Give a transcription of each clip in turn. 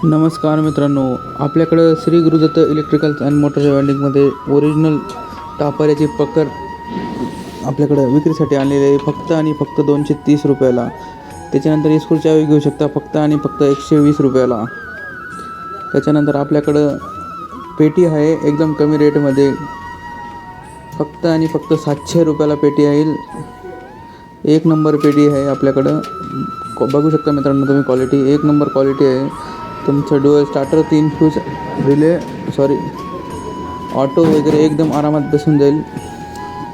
नमस्कार मित्रांनो, आपल्याकडं Shri Gurudatta electricals and motors वेल्डिंगमध्ये ओरिजिनल टापऱ्याची पकड आपल्याकडं विक्रीसाठी आणलेली आहे. फक्त आणि फक्त 230 रुपयाला. त्याच्यानंतर स्क्रू चावी घेऊ शकता फक्त आणि फक्त 120 रुपयाला. त्याच्यानंतर आपल्याकडं पेटी आहे एकदम कमी रेटमध्ये, फक्त आणि फक्त 700 रुपयाला पेटी आहे. एक नंबर पेटी आहे आपल्याकडं. बघू शकता मित्रांनो तुम्ही, क्वालिटी एक नंबर क्वालिटी आहे. तुमचं dual starter, 3 fuse relay auto वगैरे एकदम आरामात बसून जाईल.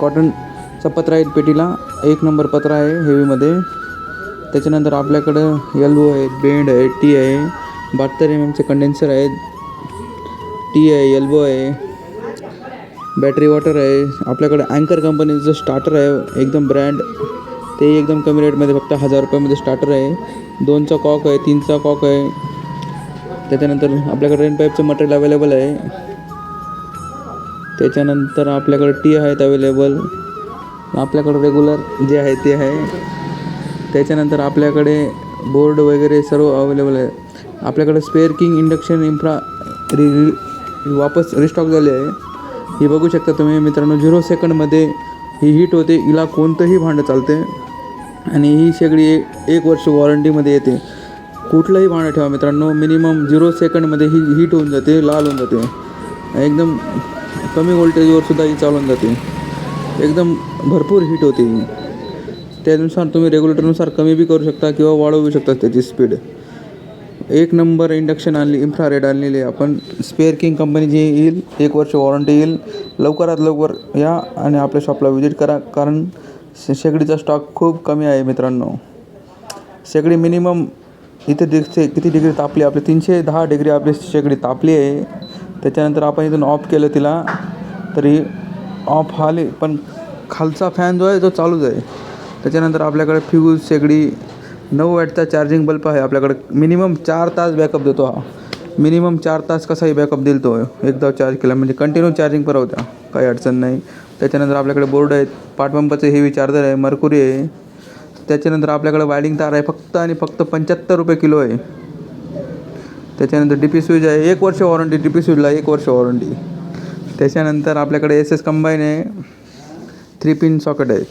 कॉटनचा पत्रा आहे पेटीला, एक नंबर पत्रा आहे हेवीमध्ये. त्याच्यानंतर आपल्याकडं एल्बो आहे, बेंड आहे, टी आहे, 72 mm कंडेन्सर आहेत, टी आहे, एल्बो आहे, बॅटरी वॉटर आहे. आपल्याकडे अँकर कंपनीचं स्टार्टर आहे एकदम ब्रँड, ते एकदम कमी रेटमध्ये फक्त 1000 रुपयामध्ये स्टार्टर आहे. 2चा कॉक आहे, 3चा कॉक आहे. त्याच्यानंतर आपल्याकडे रेन पाईपचं मटेरियल अवेलेबल आहे. त्याच्यानंतर आपल्याकडे टी आहेत अवेलेबल. आपल्याकडे रेग्युलर जे आहे ते आहे. त्याच्यानंतर आपल्याकडे बोर्ड वगैरे सर्व अवेलेबल आहे. आपल्याकडे स्पेअर किंग इंडक्शन इन्फ्रा वापस रिस्टॉक झाले आहे. ही बघू शकता तुम्ही मित्रांनो, 0 सेकंडमध्ये ही हीट होते. हिला कोणतंही भांडं चालते आणि ही सगळी 1 वर्ष वॉरंटीमध्ये येते. कुठलंही भांडं ठेवा मित्रांनो, मिनिमम 0 सेकंडमध्ये ही हीट होऊन जाते, लाल होऊन जाते. एकदम कमी व्होल्टेजवर सुद्धा ही चालून जाते. एकदम भरपूर हीट होते ही. त्यानुसार तुम्ही रेग्युलेटरनुसार कमी बी करू शकता किंवा वाढवू शकता त्याची स्पीड. एक नंबर इंडक्शन आणली, इन्फ्रारेड आणलेली आहे आपण. स्पेअर किंग कंपनीची येईल, 1 वर्ष वॉरंटी येईल. लवकरात लवकर या आणि आपल्या शॉपला व्हिजिट करा, कारण शेगडीचा स्टॉक खूप कमी आहे मित्रांनो. शेगडी मिनिमम इथे दिसते किती डिग्री तापली, आपली 310 डिग्री आपली शेगडी तापली आहे. त्याच्यानंतर आपण इथून ऑफ केलं तिला तरी ऑफ आली, पण खालचा फॅन जो आहे तो चालूच आहे. त्याच्यानंतर आपल्याकडे फ्यूज शेगडी 9 वॅटचा चार्जिंग बल्ब आहे आपल्याकडे. मिनिमम 4 तास बॅकअप देतो हा. मिनिमम 4 तास कसाही बॅकअप देईल तो, एकदा चार्ज केला म्हणजे कंटिन्यू चार्जिंग पुरवत्या, काही अडचण नाही. त्याच्यानंतर आपल्याकडे बोर्ड आहेत, पाठपंपाचे हेवी चार्जर आहे, मर्कुरी आहे. त्याच्यानंतर आपल्याकडे वायडिंग तार आहे, फक्त आणि फक्त 75 रुपये किलो आहे. त्याच्यानंतर डी पी स्विच आहे, 1 वर्ष वॉरंटी, डी पी स्विचला 1 वर्ष वॉरंटी. त्याच्यानंतर आपल्याकडे SS कंबाईन आहे, 3 पिन सॉकेट आहे.